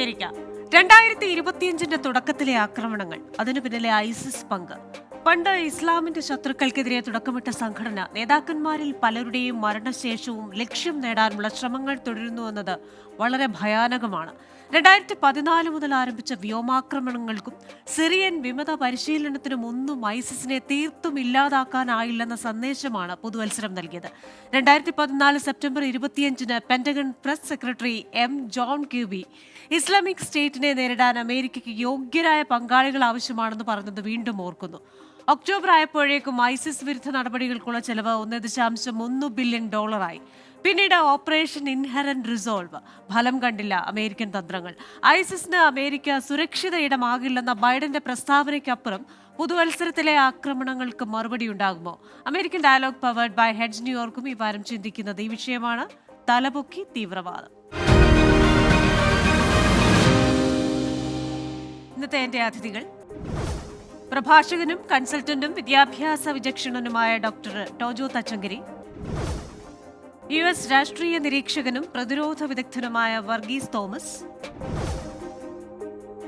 America. 2025 തുടക്കത്തിലെ ആക്രമണങ്ങൾ, അതിനു പിന്നിലെ ഐസിസ് പങ്ക്. പണ്ട് ഇസ്ലാമിന്റെ ശത്രുക്കൾക്കെതിരെ തുടക്കമിട്ട സംഘടന നേതാക്കന്മാരിൽ പലരുടെയും മരണശേഷവും ലക്ഷ്യം നേടാനുള്ള ശ്രമങ്ങൾ തുടരുന്നുവെന്നത് വളരെ ഭയാനകമാണ്. 2014 മുതൽ ആരംഭിച്ച വ്യോമാക്രമണങ്ങൾക്കും സിറിയൻ വിമത പരിശീലനത്തിനും ഒന്നും ഐസിസിനെ തീർത്തും ഇല്ലാതാക്കാനായില്ലെന്ന സന്ദേശമാണ് പുതുവത്സരം നൽകിയത്. 2014 സെപ്റ്റംബർ 25-ന് Pentagon press secretary John Kirby Islamic സ്റ്റേറ്റിനെ നേരിടാൻ അമേരിക്കയ്ക്ക് യോഗ്യരായ പങ്കാളികൾ ആവശ്യമാണെന്ന് പറഞ്ഞത് വീണ്ടും ഓർക്കുന്നു. ഒക്ടോബർ ആയപ്പോഴേക്കും ഐസിസ് വിരുദ്ധ നടപടികൾക്കുള്ള ചെലവ് $1.1 ബില്യൺ. പിന്നീട് ഓപ്പറേഷൻ ഇൻഹെറന്റ് റിസോൾവ്. ഫലം കണ്ടില്ല അമേരിക്കൻ തന്ത്രങ്ങൾ. ഐസിസിന് അമേരിക്ക സുരക്ഷിത ഇടമാകില്ലെന്ന ബൈഡന്റെ പ്രസ്താവനയ്ക്കപ്പുറം പുതുവത്സരത്തിലെ ആക്രമണങ്ങൾക്ക് മറുപടി ഉണ്ടാകുമോ? American dialogue powered by Hedge ന്യൂയോർക്കും ഈ വാരം ചിന്തിക്കുന്നത് ഈ വിഷയമാണ്. തലപൊക്കി തീവ്രവാദം. ഇന്നത്തെ എന്റെ അതിഥികൾ: പ്രഭാഷകനും കൺസൾട്ടന്റും വിദ്യാഭ്യാസ വിചക്ഷണനുമായ ഡോക്ടർ ടോജോ തച്ചങ്കരി, US രാഷ്ട്രീയ നിരീക്ഷകനും പ്രതിരോധ വിദഗ്ധനുമായ വർഗീസ് തോമസ്,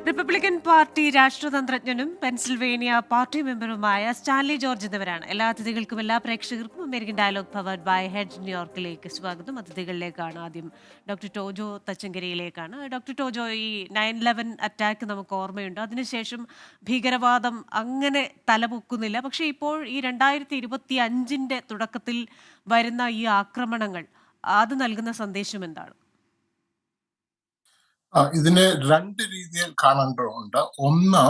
റിപ്പബ്ലിക്കൻ പാർട്ടി രാഷ്ട്രതന്ത്രജ്ഞനും പെൻസിൽവേനിയ പാർട്ടി മെമ്പറുമായ സ്റ്റാൻലി ജോർജ് എന്നിവരാണ്. എല്ലാ അതിഥികൾക്കും എല്ലാ പ്രേക്ഷകർക്കും American dialogue powered by Hedge ന്യൂയോർക്കിലേക്ക് സ്വാഗതം. അതിഥികളിലേക്കാണ് ആദ്യം ഡോക്ടർ ടോജോ തച്ചങ്കരിയിലേക്കാണ്. ഡോക്ടർ ടോജോ, ഈ 9/11 അറ്റാക്ക് നമുക്ക് ഓർമ്മയുണ്ട്. അതിനുശേഷം ഭീകരവാദം അങ്ങനെ തലപൊക്കുന്നില്ല. പക്ഷേ ഇപ്പോൾ ഈ 2025 തുടക്കത്തിൽ വരുന്ന ഈ ആക്രമണങ്ങൾ, അത് നൽകുന്ന സന്ദേശം എന്താണ്? ഇതിനെ രണ്ട് രീതിയിൽ കാണേണ്ടതുണ്ട്. ഒന്ന്,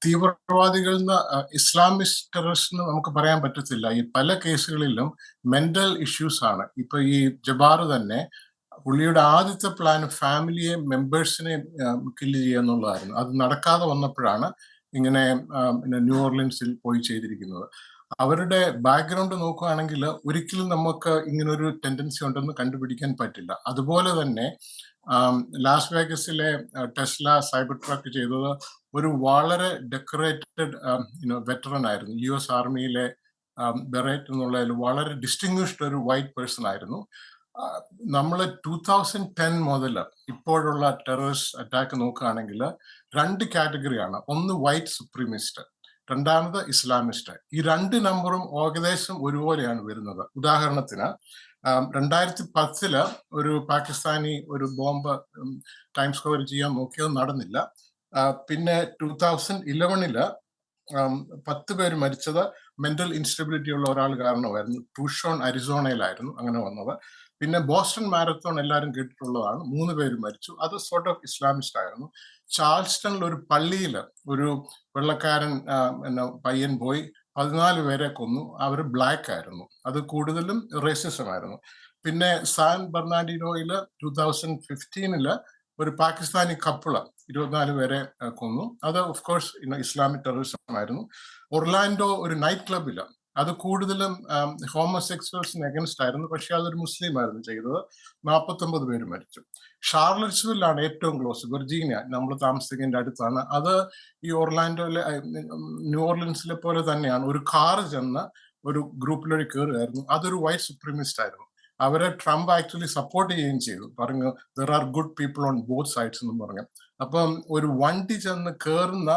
തീവ്രവാദികളിൽ നിന്ന് ഇസ്ലാമിസ്റ്റ് ടെററിസ്റ്റ് നമുക്ക് പറയാൻ പറ്റത്തില്ല. ഈ പല കേസുകളിലും മെന്റൽ ഇഷ്യൂസ് ആണ്. ഇപ്പൊ ഈ ജബാർ തന്നെ, പുള്ളിയുടെ ആദ്യത്തെ പ്ലാൻ ഫാമിലിയെ മെമ്പേഴ്സിനെ കില്ല് ചെയ്യുക എന്നുള്ളതായിരുന്നു. അത് നടക്കാതെ വന്നപ്പോഴാണ് ഇങ്ങനെ ന്യൂ ഓർലിൻസിൽ പോയി ചെയ്തിരിക്കുന്നത്. അവരുടെ ബാക്ക്ഗ്രൗണ്ട് നോക്കുകയാണെങ്കിൽ ഒരിക്കലും നമുക്ക് ഇങ്ങനൊരു ടെൻഡൻസി ഉണ്ടെന്ന് കണ്ടുപിടിക്കാൻ പറ്റില്ല. അതുപോലെ തന്നെ ലാസ് വേഗസിലെ ടെസ്ല സൈബർ ട്രക്ക് ചെയ്തത് ഒരു വളരെ ഡെക്കറേറ്റഡ് വെറ്ററൻ ആയിരുന്നു. US ആർമിയിലെ ബെറേറ്റ് എന്നുള്ളതിൽ വളരെ ഡിസ്റ്റിങ്വിഷ്ഡ് ഒരു വൈറ്റ് പേഴ്സൺ ആയിരുന്നു. നമ്മൾ 2010 മുതൽ ഇപ്പോഴുള്ള ടെററിസ്റ്റ് അറ്റാക്ക് നോക്കുകയാണെങ്കിൽ രണ്ട് കാറ്റഗറിയാണ്. ഒന്ന് വൈറ്റ് സുപ്രീമിസ്റ്റ്, രണ്ടാമത് ഇസ്ലാമിസ്റ്റ്. ഈ രണ്ട് നമ്പറും ഏകദേശം ഒരുപോലെയാണ് വരുന്നത്. ഉദാഹരണത്തിന് 2010 ഒരു പാകിസ്ഥാനി ഒരു ബോംബ് ടൈം സ്ക്വയർ ചെയ്യാൻ നോക്കിയത് നടന്നില്ല. പിന്നെ 2011 10 പേര് മരിച്ചത് മെന്റൽ ഇൻസ്റ്റബിലിറ്റി ഉള്ള ഒരാൾ കാരണമായിരുന്നു. ടൂഷോൺ അരിസോണയിലായിരുന്നു അങ്ങനെ വന്നത്. പിന്നെ ബോസ്റ്റൺ മാരത്തോൺ എല്ലാവരും കേട്ടിട്ടുള്ളതാണ്, 3 പേര് മരിച്ചു. അത് സോർട്ട് ഓഫ് ഇസ്ലാമിസ്റ്റ് ആയിരുന്നു. ചാൾസ്റ്റണിൽ ഒരു പള്ളിയിൽ ഒരു വെള്ളക്കാരൻ പയ്യൻ പോയി 14 പേരെ കൊന്നു. അവർ ബ്ലാക്ക് ആയിരുന്നു. അത് കൂടുതലും റേസിസം ആയിരുന്നു. പിന്നെ സാൻ ബെർണാഡിനോയിൽ 2015 ഒരു പാകിസ്ഥാനി കപ്പിള് 24 പേരെ കൊന്നു. അത് ഓഫ് കോഴ്സ് ഇസ്ലാമിക് ടെററിസം ആയിരുന്നു. ഒർലാൻഡോ ഒരു നൈറ്റ് ക്ലബില്, അത് കൂടുതലും ഹോമോസെക്സ്വൽസിന് അഗൻസ്റ്റ് ആയിരുന്നു. പക്ഷെ അതൊരു മുസ്ലിം ആയിരുന്നു ചെയ്തത്. 49 പേര് മരിച്ചു. ഷാർലറ്റ്സ്വില്ലാണ് ഏറ്റവും ക്ലോസ്, വെർജീനിയ, നമ്മൾ താമസിക്കുന്നതിന്റെ അടുത്താണ്. അത് ഈ ഒർലാൻഡോയിലെ ന്യൂ ഓർലിൻസിലെ പോലെ തന്നെയാണ്. ഒരു കാറ് ചെന്ന് ഒരു ഗ്രൂപ്പിലൊരു കയറുകയായിരുന്നു. അതൊരു വൈറ്റ് സുപ്രീമിസ്റ്റ് ആയിരുന്നു. അവരെ ട്രംപ് ആക്ച്വലി സപ്പോർട്ട് ചെയ്യുകയും ചെയ്തു. പറഞ്ഞു there are good people on both sides എന്നും പറഞ്ഞു. അപ്പം ഒരു വണ്ടി ചെന്ന് കയറുന്ന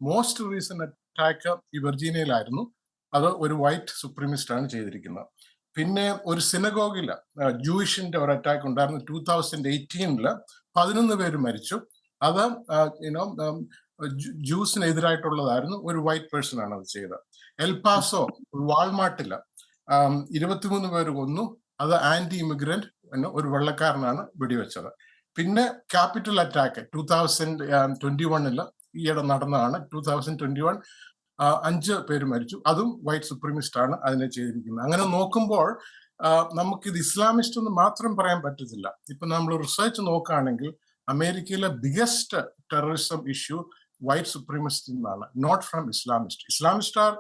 മോസ്റ്റ് റീസെന്റ് അറ്റാക്ക് ഈ വെർജീനിയയിലായിരുന്നു. അത് ഒരു വൈറ്റ് സുപ്രീമിസ്റ്റ് ആണ് ചെയ്തിരിക്കുന്നത്. പിന്നെ ഒരു സിനഗോഗില് ജൂയിഷിന്റെ ഒരു അറ്റാക്ക് ഉണ്ടായിരുന്നു 2018. 11 പേര് മരിച്ചു. അത് ജൂസിനെതിരായിട്ടുള്ളതായിരുന്നു. ഒരു വൈറ്റ് പേഴ്സൺ ആണ് അത് ചെയ്തത്. എൽപാസോ വാൾമാർട്ടില് 23 പേര് കൊന്നു. അത് ആന്റി ഇമിഗ്രന്റ് ഒരു വെള്ളക്കാരനാണ് വെടിവെച്ചത്. പിന്നെ ക്യാപിറ്റൽ അറ്റാക്ക് 2021 ഈയിടെ നടന്നതാണ്. 2021 5 പേര് മരിച്ചു. അതും വൈറ്റ് സുപ്രീമിസ്റ്റ് ആണ് അതിനെ ചെയ്തിരിക്കുന്നത്. അങ്ങനെ നോക്കുമ്പോൾ നമുക്കിത് ഇസ്ലാമിസ്റ്റ് എന്ന് മാത്രം പറയാൻ പറ്റത്തില്ല. ഇപ്പൊ നമ്മൾ റിസർച്ച് നോക്കുകയാണെങ്കിൽ അമേരിക്കയിലെ biggest terrorism issue white supremacist എന്നാണ്, not from Islamist. Islamist are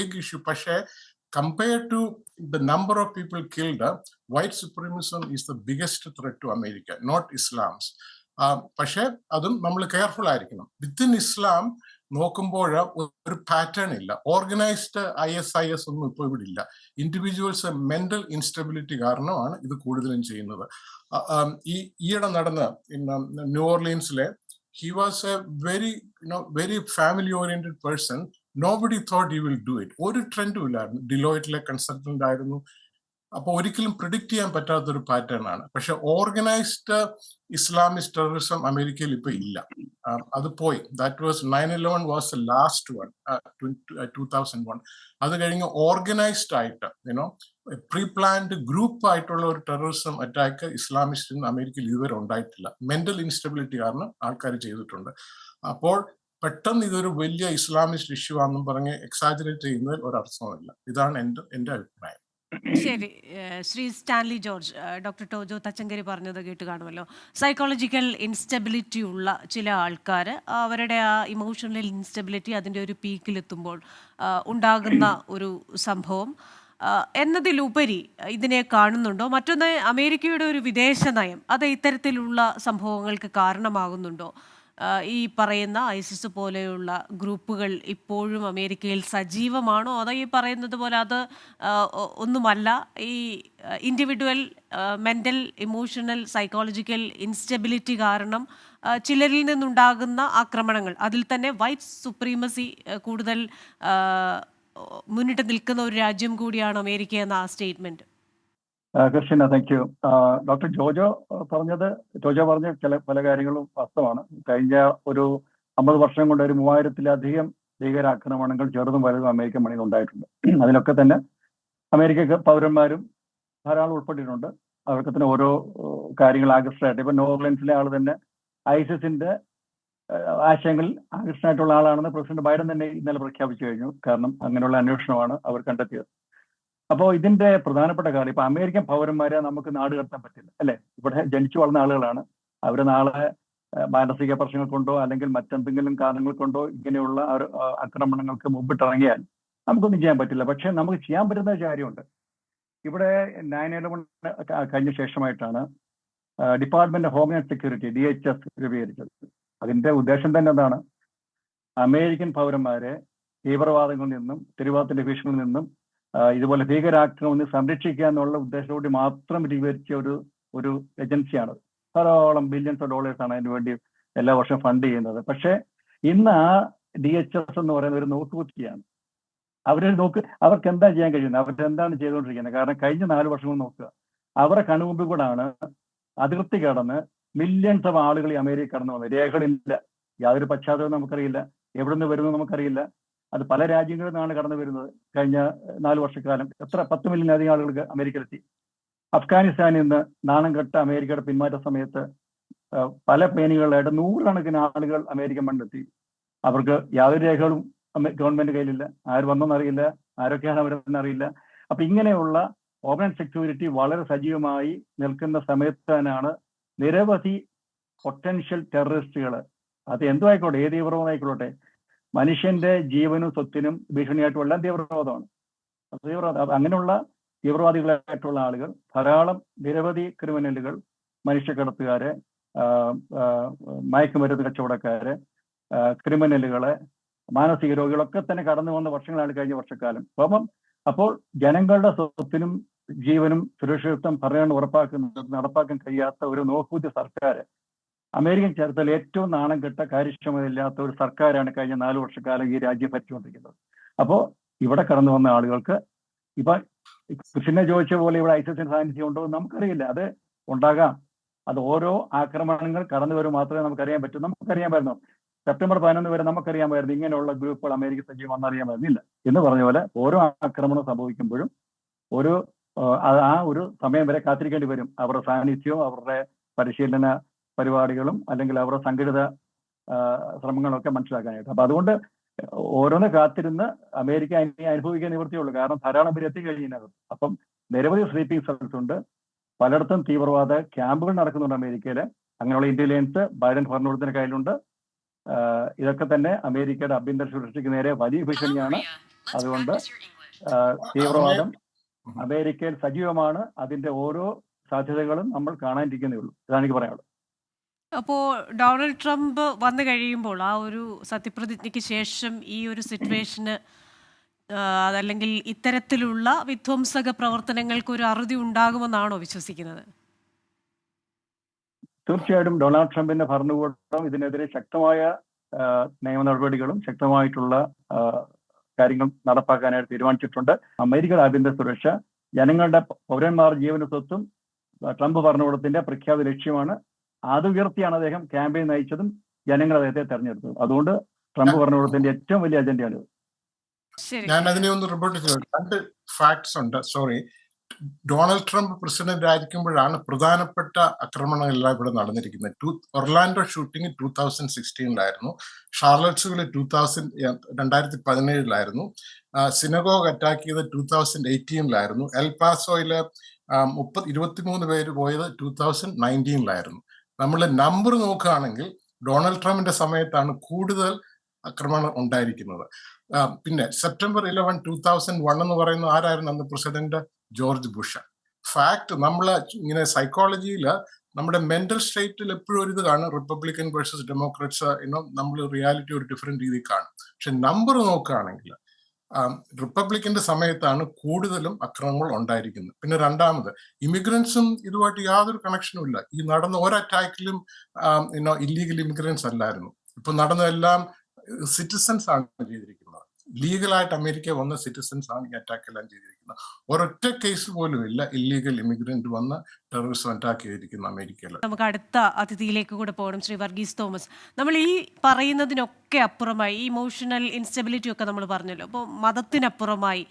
big issue. പക്ഷേ compared to the number of people killed, white supremacism is the biggest threat to America, not Islam's. പക്ഷേ അതും നമ്മൾ കെയർഫുൾ ആയിരിക്കണം. Within ഇസ്ലാം നോക്കുമ്പോൾ ഒരു pattern ഇല്ല. Organised ISIS ഒന്നും ഇപ്പോൾ ഇവിടെ ഇല്ല. ഇൻഡിവിജ്വൽസ് മെന്റൽ ഇൻസ്റ്റബിലിറ്റി കാരണമാണ് ഇത് കൂടുതലും ചെയ്യുന്നത്. ഈയിടെ നടന്ന new ഓർലീൻസിലെ he was a very family oriented person. Nobody thought he will do it. ഒരു ട്രെൻഡും ഇല്ലായിരുന്നു. ഡിലോയിറ്റിലെ കൺസൾട്ടന്റ് ആയിരുന്നു. അപ്പോൾ ഒരിക്കലും പ്രിഡിക്റ്റ് ചെയ്യാൻ പറ്റാത്തൊരു പാറ്റേൺ ആണ്. പക്ഷെ ഓർഗനൈസ്ഡ് ഇസ്ലാമിസ്റ്റ് ടെററിസം അമേരിക്കയിൽ ഇപ്പൊ ഇല്ല. അത് പോയി. That was 9/11 was the last one, 2001. അത് കഴിഞ്ഞ് ഓർഗനൈസ്ഡ് ആയിട്ട് പ്രീ പ്ലാൻഡ് ഗ്രൂപ്പ് ആയിട്ടുള്ള ഒരു ടെററിസം അറ്റാക്ക് ഇസ്ലാമിസ്റ്റ് അമേരിക്കയിൽ ഇതുവരെ ഉണ്ടായിട്ടില്ല. മെന്റൽ ഇൻസ്റ്റബിലിറ്റി കാരണം ആൾക്കാർ ചെയ്തിട്ടുണ്ട്. അപ്പോൾ പെട്ടെന്ന് ഇതൊരു വലിയ ഇസ്ലാമിസ്റ്റ് ഇഷ്യൂ ആണെന്നും പറഞ്ഞ് എക്സാജറേറ്റ് ചെയ്യുന്നതിൽ ഒരർത്ഥവുമില്ല. ഇതാണ് എൻ്റെ അഭിപ്രായം. ശരി. ശ്രീ സ്റ്റാൻലി ജോർജ്, ഡോക്ടർ ടോജോ തച്ചങ്കരി പറഞ്ഞത് കേട്ട് കാണുമല്ലോ. സൈക്കോളജിക്കൽ ഇൻസ്റ്റബിലിറ്റി ഉള്ള ചില ആൾക്കാർ അവരുടെ ആ ഇമോഷണൽ ഇൻസ്റ്റബിലിറ്റി അതിൻ്റെ ഒരു പീക്കിലെത്തുമ്പോൾ ഉണ്ടാകുന്ന ഒരു സംഭവം എന്നതിലുപരി ഇതിനെ കാണുന്നുണ്ടോ? മറ്റൊന്ന്, അമേരിക്കയുടെ ഒരു വിദേശ നയം അത് ഇത്തരത്തിലുള്ള സംഭവങ്ങൾക്ക് കാരണമാകുന്നുണ്ടോ? ഈ പറയുന്ന ഐസിസ് പോലെയുള്ള ഗ്രൂപ്പുകൾ ഇപ്പോഴും അമേരിക്കയിൽ സജീവമാണോ? അതോ ഈ പറയുന്നത് പോലെ അത് ഒന്നുമല്ല, ഈ individual mental emotional psychological instability കാരണം ചിലരിൽ നിന്നുണ്ടാകുന്ന ആക്രമണങ്ങൾ, അതിൽ തന്നെ വൈറ്റ് സുപ്രീമസി കൂടുതൽ മുന്നിട്ട് നിൽക്കുന്ന ഒരു രാജ്യം കൂടിയാണ് അമേരിക്ക എന്ന ആ statement? Christiana, thank you. Doctor Jojo പറഞ്ഞ പല കാര്യങ്ങളും വാസ്തവമാണ്. കഴിഞ്ഞ ഒരു 50 വർഷം കൊണ്ട് ഒരു 3000-ലധികം ഭീകരാക്രമണങ്ങൾ ചെറുതും വലുതും അമേരിക്കൻ മണ്ണിൽ ഉണ്ടായിട്ടുണ്ട്. അതിലൊക്കെ തന്നെ അമേരിക്ക പൗരന്മാരും ധാരാളം ഉൾപ്പെട്ടിട്ടുണ്ട്. അവർക്ക് തന്നെ ഓരോ കാര്യങ്ങൾ ആകർഷണമായിട്ട്, ഇപ്പൊ ന്യൂ ഓർലീൻസിലെ ആൾ തന്നെ ഐസിസിന്റെ ആശയങ്ങളിൽ ആകർഷണമായിട്ടുള്ള ആളാണെന്ന് പ്രസിഡന്റ് ബൈഡൻ തന്നെ ഇന്നലെ പ്രഖ്യാപിച്ചു കഴിഞ്ഞു. കാരണം അങ്ങനെയുള്ള അന്വേഷണമാണ് അവർ കണ്ടെത്തിയത്. അപ്പോൾ ഇതിന്റെ പ്രധാനപ്പെട്ട കാര്യം, ഇപ്പൊ അമേരിക്കൻ പൗരന്മാരെ നമുക്ക് നാട് കടത്താൻ പറ്റില്ല, അല്ലെ? ഇവിടെ ജനിച്ചു വളർന്ന ആളുകളാണ്. അവർ നാളെ മാനസിക പ്രശ്നങ്ങൾ കൊണ്ടോ അല്ലെങ്കിൽ മറ്റെന്തെങ്കിലും കാരണങ്ങൾ കൊണ്ടോ ഇങ്ങനെയുള്ള ആക്രമണങ്ങൾക്ക് മുമ്പിട്ടിറങ്ങിയാൽ നമുക്കൊന്നും ചെയ്യാൻ പറ്റില്ല. പക്ഷെ നമുക്ക് ചെയ്യാൻ പറ്റുന്ന കാര്യമുണ്ട്. ഇവിടെ 9/11 കഴിഞ്ഞ ശേഷമായിട്ടാണ് department of homeland security DHS രൂപീകരിച്ചത്. അതിന്റെ ഉദ്ദേശം തന്നെ എന്താണ്? അമേരിക്കൻ പൗരന്മാരെ തീവ്രവാദങ്ങളിൽ നിന്നും തിരുവാതിര ഭീഷണിയിൽ നിന്നും ഇതുപോലെ ഭീകരാക്രമണം സംരക്ഷിക്കുക എന്നുള്ള ഉദ്ദേശത്തോടെ മാത്രം രൂപീകരിച്ച ഒരു ഏജൻസിയാണ്. ധാരാളം ബില്യൺസ് ഓഫ് ഡോളേഴ്സാണ് അതിന് വേണ്ടി എല്ലാ വർഷവും ഫണ്ട് ചെയ്യുന്നത്. പക്ഷെ ഇന്ന് ആ DHS എന്ന് പറയുന്ന ഒരു നോക്കുകുത്തിയാണ്. അവർക്ക് എന്താ ചെയ്യാൻ കഴിയുന്നത്? അവരെന്താണ് ചെയ്തുകൊണ്ടിരിക്കുന്നത്? കാരണം കഴിഞ്ഞ 4 വർഷം കൊണ്ട് നോക്കുക, അവരുടെ കൺമുമ്പിൽ കൂടാണ് അതിർത്തി കടന്ന് മില്യൺസ് ഓഫ് ആളുകൾ ഈ അമേരിക്ക കടന്നു വന്നത്. രേഖകളില്ല, യാതൊരു പശ്ചാത്തലവും നമുക്കറിയില്ല, എവിടെ നിന്ന് വരുന്നത് നമുക്കറിയില്ല. അത് പല രാജ്യങ്ങളിൽ നിന്നാണ് കടന്നു വരുന്നത്. കഴിഞ്ഞ 4 വർഷക്കാലം 10 മില്യണിലധികം ആളുകൾക്ക് അമേരിക്കയിലെത്തി. അഫ്ഗാനിസ്ഥാനിൽ നിന്ന് നാണം കെട്ട അമേരിക്കയുടെ പിന്മാറ്റ സമയത്ത് പല പ്ലെയിനുകളിലായിട്ട് 100 കണക്കിന് ആളുകൾ അമേരിക്കൻ മണ്ണിലെത്തി. അവർക്ക് യാതൊരു രേഖകളും ഗവൺമെന്റ് കയ്യിലില്ല. ആര് വന്നോന്നറിയില്ല, ആരൊക്കെയാണ് അവരെന്നറിയില്ല. അപ്പൊ ഇങ്ങനെയുള്ള ഹോംലാൻഡ് സെക്യൂരിറ്റി വളരെ സജീവമായി നിൽക്കുന്ന സമയത്ത് തന്നെയാണ് നിരവധി പൊട്ടൻഷ്യൽ ടെററിസ്റ്റുകൾ, അത് എന്തും ആയിക്കോട്ടെ, ഏത് തീവ്രവാദമായിക്കോട്ടെ, മനുഷ്യന്റെ ജീവനും സ്വത്തിനും ഭീഷണിയായിട്ടുള്ള എല്ലാം തീവ്രവാദമാണ്. അങ്ങനെയുള്ള തീവ്രവാദികളായിട്ടുള്ള ആളുകൾ ധാരാളം, നിരവധി ക്രിമിനലുകൾ, മനുഷ്യക്കടത്തുകാരെ, മയക്കുമരുന്ന് കച്ചവടക്കാരെ, ക്രിമിനലുകളെ, മാനസിക രോഗികളൊക്കെ തന്നെ കടന്നു വന്ന വർഷങ്ങളാണ് കഴിഞ്ഞ വർഷക്കാലം. അപ്പോൾ ജനങ്ങളുടെ സ്വത്തിനും ജീവനും സുരക്ഷിതത്വം നടപ്പാക്കാൻ കഴിയാത്ത ഒരു നോക്കുകുത്തിയ സർക്കാർ, അമേരിക്കൻ ചരിത്രത്തിൽ ഏറ്റവും നാണം കെട്ട കാര്യക്ഷമതയില്ലാത്ത ഒരു സർക്കാരാണ് കഴിഞ്ഞ 4 വർഷക്കാലം ഈ രാജ്യം ഭരിച്ചുകൊണ്ടിരിക്കുന്നത്. അപ്പോൾ ഇവിടെ കടന്നു വന്ന ആളുകൾക്ക് ഇപ്പൊ കൃഷ്ണനെ ചോദിച്ച പോലെ ഇവിടെ ഐസിസിന്റെ സാന്നിധ്യം ഉണ്ടോ എന്ന് നമുക്കറിയില്ല. അത് ഉണ്ടാകാം. അത് ഓരോ ആക്രമണങ്ങൾ കടന്നു വരും മാത്രമേ നമുക്കറിയാൻ പറ്റൂ. നമുക്കറിയാമായിരുന്നു സെപ്റ്റംബർ 11 വരെ നമുക്കറിയാമായിരുന്നു ഇങ്ങനെയുള്ള ഗ്രൂപ്പുകൾ അമേരിക്ക സജീവം എന്നറിയാമായിരുന്നില്ല. എന്ന് പറഞ്ഞ പോലെ ഓരോ ആക്രമണം സംഭവിക്കുമ്പോഴും ആ ഒരു സമയം വരെ കാത്തിരിക്കേണ്ടി വരും. അവരുടെ സാന്നിധ്യവും അവരുടെ പരിശീലന പരിപാടികളും അല്ലെങ്കിൽ അവരുടെ സംഘടിത ശ്രമങ്ങളൊക്കെ മനസ്സിലാക്കാനായിട്ട്. അപ്പൊ അതുകൊണ്ട് ഓരോന്ന് കാത്തിരുന്ന് അമേരിക്ക അനുഭവിക്കാൻ നിവൃത്തിയുള്ളൂ. കാരണം ധാരാളം പേര് എത്തിക്കഴിഞ്ഞതിനകത്ത്. അപ്പം നിരവധി സ്ലീപ്പിംഗ് സെൽസ് ഉണ്ട്. പലയിടത്തും തീവ്രവാദ ക്യാമ്പുകൾ നടക്കുന്നുണ്ട് അമേരിക്കയില്. അങ്ങനെയുള്ള ഇന്റലിജൻസ് ബൈഡൻ ഭരണകൂടത്തിന്റെ കയ്യിലുണ്ട്. ഇതൊക്കെ തന്നെ അമേരിക്കയുടെ ആഭ്യന്തര സുരക്ഷയ്ക്ക് നേരെ വലിയ ഭീഷണിയാണ്. അതുകൊണ്ട് തീവ്രവാദം അമേരിക്കയിൽ സജീവമാണ്. അതിന്റെ ഓരോ സാധ്യതകളും നമ്മൾ കാണാനിരിക്കുന്നേ ഉള്ളൂ. ഇതാണ് എനിക്ക് പറയാനുള്ളത്. അപ്പോ ഡൊണാൾഡ് ട്രംപ് വന്നു കഴിയുമ്പോൾ ആ ഒരു സത്യപ്രതിജ്ഞയ്ക്ക് ശേഷം ഈ ഒരു സിറ്റുവേഷന് അതല്ലെങ്കിൽ ഇത്തരത്തിലുള്ള വിധ്വംസക പ്രവർത്തനങ്ങൾക്ക് ഒരു അറുതി ഉണ്ടാകുമെന്നാണോ വിശ്വസിക്കുന്നത്? തീർച്ചയായിട്ടും ഡൊണാൾഡ് ട്രംപിന്റെ ഭരണകൂടം ഇതിനെതിരെ ശക്തമായ നിയമ നടപടികളും ശക്തമായിട്ടുള്ള കാര്യങ്ങൾ നടപ്പാക്കാനായിട്ട് തീരുമാനിച്ചിട്ടുണ്ട്. അമേരിക്കയുടെ ആഭ്യന്തര സുരക്ഷ, ജനങ്ങളുടെ പൗരന്മാർ ജീവന സ്വത്തും ട്രംപ് ഭരണകൂടത്തിന്റെ പ്രഖ്യാപിത ലക്ഷ്യമാണ്. അത് ഉയർത്തിയാണ് അദ്ദേഹം ക്യാമ്പയിൻ നയിച്ചതും ജനങ്ങൾ അദ്ദേഹത്തെ തെരഞ്ഞെടുത്തത്. അതുകൊണ്ട് ട്രംപ് ഭരണകൂടത്തിന്റെ ഏറ്റവും വലിയ അജണ്ടയാണിത്. ഞാൻ അതിനെ ഒന്ന് റിപ്പോർട്ട് ചെയ്തു. 2 ഫാക്ട്സ് ഉണ്ട്. സോറി, ഡൊണാൾഡ് ട്രംപ് പ്രസിഡന്റ് ആയിരിക്കുമ്പോഴാണ് പ്രധാനപ്പെട്ട ആക്രമണങ്ങളെല്ലാം ഇവിടെ നടന്നിരിക്കുന്നത്. ഒർലാൻഡോ ഷൂട്ടിംഗ് 2016 ഷാർലറ്റ്സ്വിൽ 2017 സിനഗോഗ് അറ്റാക്ക് ചെയ്ത് 2018 എൽ പാസോയില് 23 പേര് പോയത് 2019 നമ്മൾ നമ്പർ നോക്കുകയാണെങ്കിൽ ഡൊണാൾഡ് ട്രംപിന്റെ സമയത്താണ് കൂടുതൽ ആക്രമണം ഉണ്ടായിരിക്കുന്നത്. പിന്നെ സെപ്റ്റംബർ 11, 2001 എന്ന് പറയുന്ന ആരായിരുന്നു അന്ന് പ്രസിഡന്റ്? George Bush. ഫാക്ട് നമ്മൾ ഇങ്ങനെ സൈക്കോളജിയിൽ നമ്മുടെ മെന്റൽ സ്റ്റേറ്റിൽ എപ്പോഴും ഒരു ഇത് കാണും, റിപ്പബ്ലിക്കൻ വേഴ്സസ് ഡെമോക്രാറ്റ്സ് നമ്മൾ റിയാലിറ്റി ഒരു ഡിഫറെന്റ് രീതിയിൽ കാണും. പക്ഷെ നമ്പർ നോക്കുകയാണെങ്കിൽ റിപ്പബ്ലിക്കന്റെ സമയത്താണ് കൂടുതലും അക്രമങ്ങൾ ഉണ്ടായിരിക്കുന്നത്. പിന്നെ രണ്ടാമത്, ഇമിഗ്രൻസും ഇതുമായിട്ട് യാതൊരു കണക്ഷനും ഇല്ല. ഈ നടന്ന ഒരു അറ്റാക്കിലും ഇല്ലീഗൽ ഇമിഗ്രൻസ് അല്ലായിരുന്നു. ഇപ്പൊ നടന്നതെല്ലാം സിറ്റിസൺസ് ആണ് ചെയ്തിരിക്കുന്നത്. ലീഗലായിട്ട് അമേരിക്ക വന്ന സിറ്റിസൺസ് ആണ് ഈ അറ്റാക്ക് എല്ലാം ചെയ്തിരിക്കുന്നത്. ഒരൊറ്റ കേസ് പോലും ഇല്ല ഇല്ലീഗൽ ഇമിഗ്രന്റ് വന്ന് ടെററിസം അറ്റാക്ക് ചെയ്തിരിക്കുന്ന അമേരിക്കയിൽ. നമുക്ക് അടുത്ത അതിഥിയിലേക്ക് കൂടെ പോകണം. ശ്രീ വർഗീസ് തോമസ്, നമ്മൾ ഈ പറയുന്നതിനൊക്കെ അപ്പുറമായി ഇമോഷണൽ ഇൻസ്റ്റെബിലിറ്റി ഒക്കെ നമ്മൾ പറഞ്ഞല്ലോ. അപ്പോൾ മതത്തിനപ്പുറമായി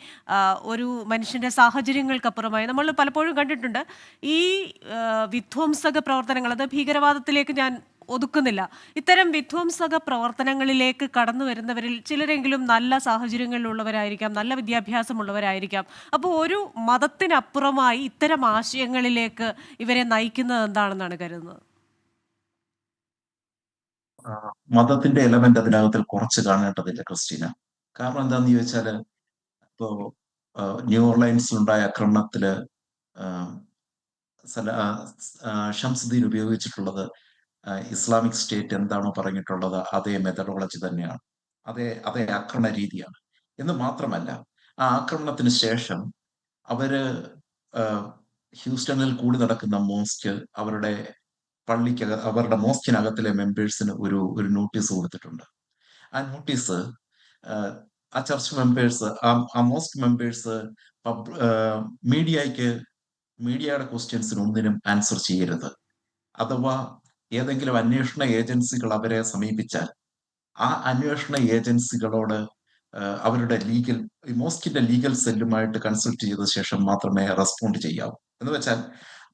ഒരു മനുഷ്യന്റെ സാഹചര്യങ്ങൾക്കപ്പുറമായി നമ്മൾ പലപ്പോഴും കണ്ടിട്ടുണ്ട് ഈ വിധ്വംസക പ്രവർത്തനങ്ങൾ, അത് ഭീകരവാദത്തിലേക്ക് ഞാൻ ഒതുക്കുന്നില്ല, ഇത്തരം വിധ്വംസക പ്രവർത്തനങ്ങളിലേക്ക് കടന്നു വരുന്നവരിൽ ചിലരെങ്കിലും നല്ല സാഹചര്യങ്ങളിലുള്ളവരായിരിക്കാം, നല്ല വിദ്യാഭ്യാസമുള്ളവരായിരിക്കാം. അപ്പോൾ ഒരു മതത്തിനപ്പുറമായി ഇത്തരം ആശയങ്ങളിലേക്ക് ഇവരെ നയിക്കുന്നത് എന്താണെന്നാണ് കരുതുന്നത്? മതത്തിന്റെ എലമെന്റ് അതിനകത്തിൽ കുറച്ച് കാണേണ്ടതില്ല ക്രിസ്റ്റീന. കാരണം എന്താന്ന് ചോദിച്ചാല്, ഇപ്പോ ന്യൂ ഓർലൈൻസിലുണ്ടായ ആക്രമണത്തില് ഷംസുദ്ദീൻ ഉപയോഗിച്ചിട്ടുള്ളത് ഇസ്ലാമിക് സ്റ്റേറ്റ് എന്താണോ പറഞ്ഞിട്ടുള്ളത് അതേ മെത്തഡോളജി തന്നെയാണ്, അതേ ആക്രമണ രീതിയാണ്. എന്ന് മാത്രമല്ല, ആ ആക്രമണത്തിന് ശേഷം അവര് ഹ്യൂസ്റ്റണിൽ കൂടി നടക്കുന്ന മോസ്ക്, അവരുടെ അവരുടെ മോസ്കിനകത്തിലെ മെമ്പേഴ്സിന് ഒരു നോട്ടീസ് കൊടുത്തിട്ടുണ്ട്. ആ നോട്ടീസ് ആ ചർച്ച് മെമ്പേഴ്സ്, ആ മോസ്ക് മെമ്പേഴ്സ് മീഡിയയുടെ ക്വസ്റ്റ്യൻസിന് ഒന്നിനും ആൻസർ ചെയ്യരുത്. അഥവാ ഏതെങ്കിലും അന്വേഷണ ഏജൻസികൾ അവരെ സമീപിച്ചാൽ ആ അന്വേഷണ ഏജൻസികളോട് അവരുടെ മോസ്കിന്റെ ലീഗൽ സെല്ലുമായിട്ട് കൺസൾട്ട് ചെയ്ത ശേഷം മാത്രമേ റെസ്പോണ്ട് ചെയ്യാവൂ. എന്ന് വെച്ചാൽ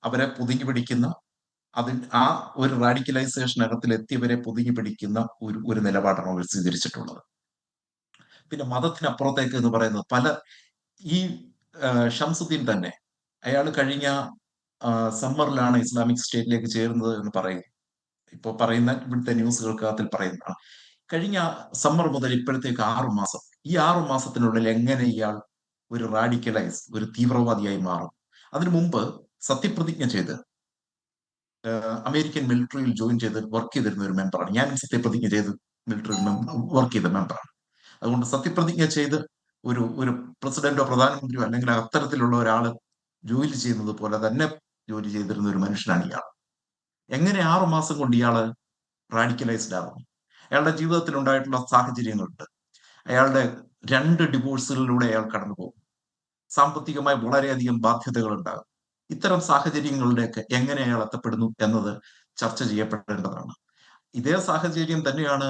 അവരെ പൊതുങ്ങി പിടിക്കുന്ന ആ ഒരു റാഡിക്കലൈസേഷനകത്തിൽ എത്തിയവരെ പൊതുങ്ങി പിടിക്കുന്ന ഒരു നിലപാടാണ് അവർ സ്വീകരിച്ചിട്ടുള്ളത്. പിന്നെ മതത്തിനപ്പുറത്തേക്ക് എന്ന് പറയുന്നത് ഈ ഷംസുദ്ദീൻ തന്നെ, അയാൾ കഴിഞ്ഞ സമ്മറിലാണ് ഇസ്ലാമിക് സ്റ്റേറ്റിലേക്ക് ചേരുന്നത് എന്ന് പറയുന്നു. ഇപ്പോൾ പറയുന്ന ഇവിടുത്തെ ന്യൂസുകൾക്കകത്തിൽ പറയുന്നതാണ്. കഴിഞ്ഞ സമ്മർ മുതൽ ഇപ്പോഴത്തേക്ക് 6 മാസം, ഈ 6 മാസത്തിനുള്ളിൽ എങ്ങനെ ഇയാൾ ഒരു തീവ്രവാദിയായി മാറും? അതിനു മുമ്പ് സത്യപ്രതിജ്ഞ ചെയ്ത് അമേരിക്കൻ മിലിറ്ററിയിൽ ജോയിൻ ചെയ്ത് വർക്ക് ചെയ്തിരുന്ന ഒരു മെമ്പറാണ്. ഞാൻ സത്യപ്രതിജ്ഞ ചെയ്ത് മിലിറ്ററിയിൽ വർക്ക് ചെയ്ത മെമ്പറാണ്. അതുകൊണ്ട് സത്യപ്രതിജ്ഞ ചെയ്ത് ഒരു പ്രസിഡന്റോ പ്രധാനമന്ത്രിയോ അല്ലെങ്കിൽ അത്തരത്തിലുള്ള ഒരാൾ ജോലി ചെയ്യുന്നത് പോലെ തന്നെ ജോലി ചെയ്തിരുന്ന ഒരു മനുഷ്യനാണ് ഇയാൾ. എങ്ങനെ 6 മാസം കൊണ്ട് ഇയാള് റാഡിക്കലൈസ്ഡ് ആകും? അയാളുടെ ജീവിതത്തിൽ ഉണ്ടായിട്ടുള്ള സാഹചര്യങ്ങളുണ്ട്. അയാളുടെ 2 ഡിവോഴ്സുകളിലൂടെ അയാൾ കടന്നു പോകും. സാമ്പത്തികമായി വളരെയധികം ബാധ്യതകൾ ഉണ്ടാകും. ഇത്തരം സാഹചര്യങ്ങളിലേക്ക് എങ്ങനെ അയാൾ എത്തപ്പെടുന്നു എന്നത് ചർച്ച ചെയ്യപ്പെടേണ്ടതാണ്. ഇതേ സാഹചര്യം തന്നെയാണ്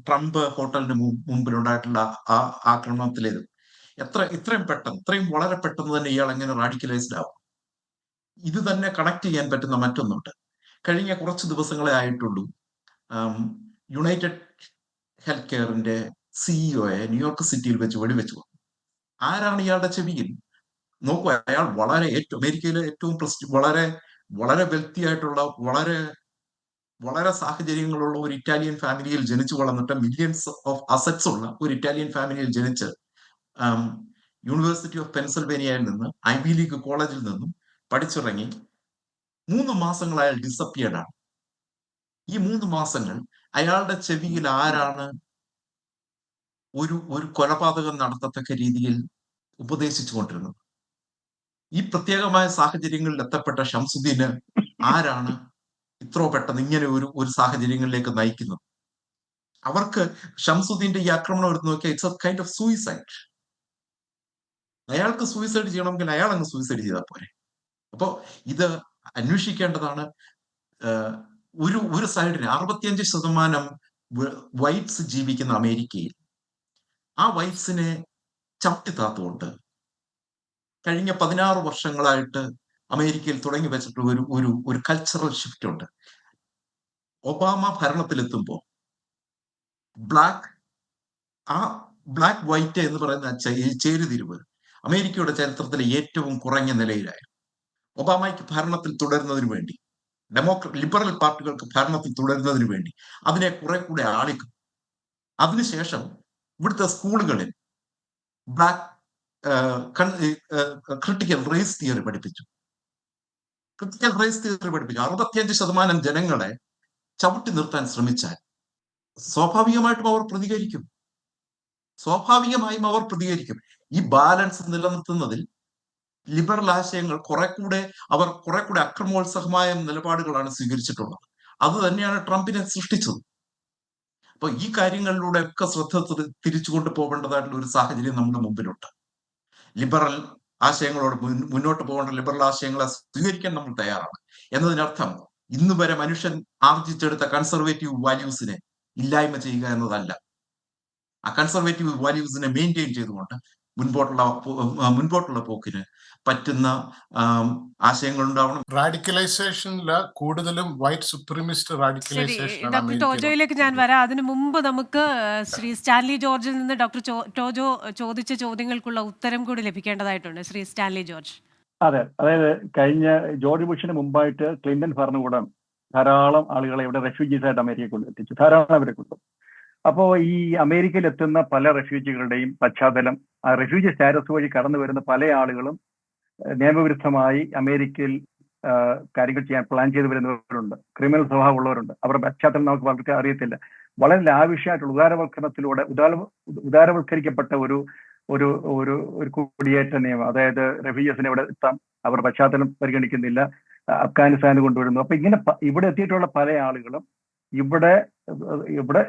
ട്രംപ് ഹോട്ടലിന് മുമ്പിലുണ്ടായിട്ടുള്ള ആ ആക്രമണത്തിലേതും. ഇത്രയും വളരെ പെട്ടെന്ന് തന്നെ ഇയാൾ എങ്ങനെ റാഡിക്കലൈസ്ഡ് ആവും? ഇത് തന്നെ കണക്ട് ചെയ്യാൻ പറ്റുന്ന മറ്റൊന്നുണ്ട്. കഴിഞ്ഞ കുറച്ച് ദിവസങ്ങളെ ആയിട്ടുള്ളൂ യുണൈറ്റഡ് ഹെൽത്ത് കെയറിന്റെ സിഇഒയെ ന്യൂയോർക്ക് സിറ്റിയിൽ വെച്ച് വെടിവെച്ചു. ആരാണ് ഇയാളുടെ ചെവിയിൽ? നോക്കൂ, അയാൾ അമേരിക്കയിലെ ഏറ്റവും വളരെ വളരെ വെൽത്തി ആയിട്ടുള്ള വളരെ സാഹചര്യങ്ങളുള്ള ഒരു ഇറ്റാലിയൻ ഫാമിലിയിൽ ജനിച്ചു വളർന്നിട്ട് മില്യൺസ് ഓഫ് അസറ്റ്സ് ഉള്ള ഒരു ഇറ്റാലിയൻ ഫാമിലിയിൽ ജനിച്ച് യൂണിവേഴ്സിറ്റി ഓഫ് പെൻസിൽവേനിയയിൽ നിന്ന്, ഐവി ലീഗ് കോളേജിൽ നിന്നും പഠിച്ചിറങ്ങി 3 മാസങ്ങൾ അയാൾ ഡിസപ്പിയർഡ് ആണ്. ഈ 3 മാസങ്ങൾ അയാളുടെ ചെവിയിൽ ആരാണ് ഒരു കൊലപാതകം നടത്തത്തക്ക രീതിയിൽ ഉപദേശിച്ചു കൊണ്ടിരുന്നത്? ഈ പ്രത്യേകമായ സാഹചര്യങ്ങളിൽ എത്തപ്പെട്ട ഷംസുദ്ദീന് ആരാണ് ഇത്രോ പെട്ടെന്ന് ഇങ്ങനെ ഒരു സാഹചര്യങ്ങളിലേക്ക് നയിക്കുന്നത്? അവർക്ക് ഷംസുദ്ദീന്റെ ഈ ആക്രമണം എടുത്ത് നോക്കിയാൽ it's A kind of suicide. അയാൾക്ക് സൂയിസൈഡ് ചെയ്യണമെങ്കിൽ അയാൾ അങ്ങ് സൂയിസൈഡ് ചെയ്താൽ പോരെ. അപ്പോ ഇത് അന്വേഷിക്കേണ്ടതാണ്. ഒരു സൈഡിന് 65% വൈറ്റ്സ് ജീവിക്കുന്ന അമേരിക്കയിൽ ആ വൈറ്റ്സിനെ ചവിട്ടിത്താത്തുകൊണ്ട് കഴിഞ്ഞ 16 വർഷങ്ങളായിട്ട് അമേരിക്കയിൽ തുടങ്ങി വെച്ചിട്ട് ഒരു കൾച്ചറൽ ഷിഫ്റ്റ് ഉണ്ട്. ഒബാമ ഭരണത്തിലെത്തുമ്പോൾ ബ്ലാക്ക് വൈറ്റ് എന്ന് പറയുന്ന ഈ ചേരുതിരിവ് അമേരിക്കയുടെ ചരിത്രത്തിലെ ഏറ്റവും കുറഞ്ഞ നിലയിലായിരുന്നു. ഒബാമയ്ക്ക് ഭരണത്തിൽ തുടരുന്നതിന് വേണ്ടി, ലിബറൽ പാർട്ടികൾക്ക് ഭരണത്തിൽ തുടരുന്നതിന് വേണ്ടി അതിനെ കുറെ കൂടെ ആളിക്കും. അതിനുശേഷം ഇവിടുത്തെ സ്കൂളുകളിൽ ക്രിട്ടിക്കൽ റേസ് തിയറി പഠിപ്പിച്ചു. 65% ജനങ്ങളെ ചവിട്ടി നിർത്താൻ ശ്രമിച്ചാൽ സ്വാഭാവികമായും അവർ പ്രതികരിക്കും. ഈ ബാലൻസ് നിലനിർത്തുന്നതിൽ ലിബറൽ ആശയങ്ങൾ കുറെ കൂടെ അക്രമോത്സഹമായ നിലപാടുകളാണ് സ്വീകരിച്ചിട്ടുള്ളത്. അത് തന്നെയാണ് ട്രംപിനെ സൃഷ്ടിച്ചത്. അപ്പൊ ഈ കാര്യങ്ങളിലൂടെ ഒക്കെ ശ്രദ്ധ തിരിച്ചുകൊണ്ട് പോകേണ്ടതായിട്ടുള്ള ഒരു സാഹചര്യം നമ്മുടെ മുമ്പിലുണ്ട്. ലിബറൽ ആശയങ്ങളോട് മുന്നോട്ട് പോകേണ്ട ലിബറൽ ആശയങ്ങളെ സ്വീകരിക്കാൻ നമ്മൾ തയ്യാറാണ് എന്നതിനർത്ഥം ഇന്ന് വരെ മനുഷ്യൻ ആർജിച്ചെടുത്ത കൺസർവേറ്റീവ് വാല്യൂസിനെ ഇല്ലായ്മ ചെയ്യുക എന്നതല്ല. ആ കൺസർവേറ്റീവ് വാല്യൂസിനെ മെയിൻറ്റെയിൻ ചെയ്തുകൊണ്ട് മുൻപോട്ടുള്ള പോക്കിന് പറ്റുന്ന ആശയങ്ങൾ ഉണ്ടാവണം. റാഡിക്കലൈസേഷനില് കൂടുതലും വൈറ്റ് സുപ്രീമിസ്റ്റ് ശരി, റാഡിക്കലൈസേഷൻ ഡോക്ടർ ടോജോയിലേക്ക് ഞാൻ വരാം. അതിനു മുമ്പ് നമുക്ക് ശ്രീ സ്റ്റാൻലി ജോർജിൽ നിന്ന് ഡോക്ടർ ടോജോ ചോദിച്ച ചോദ്യങ്ങൾക്കുള്ള ഉത്തരം കൂടി ലഭിക്കേണ്ടതായിട്ടുണ്ട്. ശ്രീ സ്റ്റാൻലി ജോർജ്. അതെ, അതായത് കഴിഞ്ഞ ജോർജ് ബുഷിന് മുമ്പായിട്ട് ക്ലിന്റൺ ഭരണകൂടം ധാരാളം ആളുകളെ ഇവിടെ റെഫ്യൂജീസ് ആയിട്ട് അമേരിക്കയിൽ കൊണ്ടെത്തിച്ചു, ധാരാളം അവരെ കൊണ്ടു. അപ്പോൾ ഈ അമേരിക്കയിൽ എത്തുന്ന പല റെഫ്യൂജികളുടെയും പശ്ചാത്തലം, ആ റെഫ്യൂജി സ്റ്റാറ്റസ് വഴി കടന്നു വരുന്ന പല ആളുകളും നിയമവിരുദ്ധമായി അമേരിക്കയിൽ കാര്യങ്ങൾ ചെയ്യാൻ പ്ലാൻ ചെയ്ത് വരുന്നവരുണ്ട്, ക്രിമിനൽ സ്വഭാവമുള്ളവരുണ്ട്. അവരുടെ പശ്ചാത്തലം നമുക്ക് വളരെ അറിയത്തില്ല. വളരെ ലാവിഷായിട്ടുള്ള ഉദാരവൽക്കരിക്കപ്പെട്ട ഒരു ഒരു ഒരു ഒരു കുടിയേറ്റ നിയമം, അതായത് റെഫ്യൂജീസിനെ ഇവിടെ എത്താം, അവരുടെ പശ്ചാത്തലം പരിഗണിക്കുന്നില്ല, അഫ്ഗാനിസ്ഥാന് കൊണ്ടുവരുന്നു. അപ്പൊ ഇങ്ങനെ ഇവിടെ എത്തിയിട്ടുള്ള പല ആളുകളും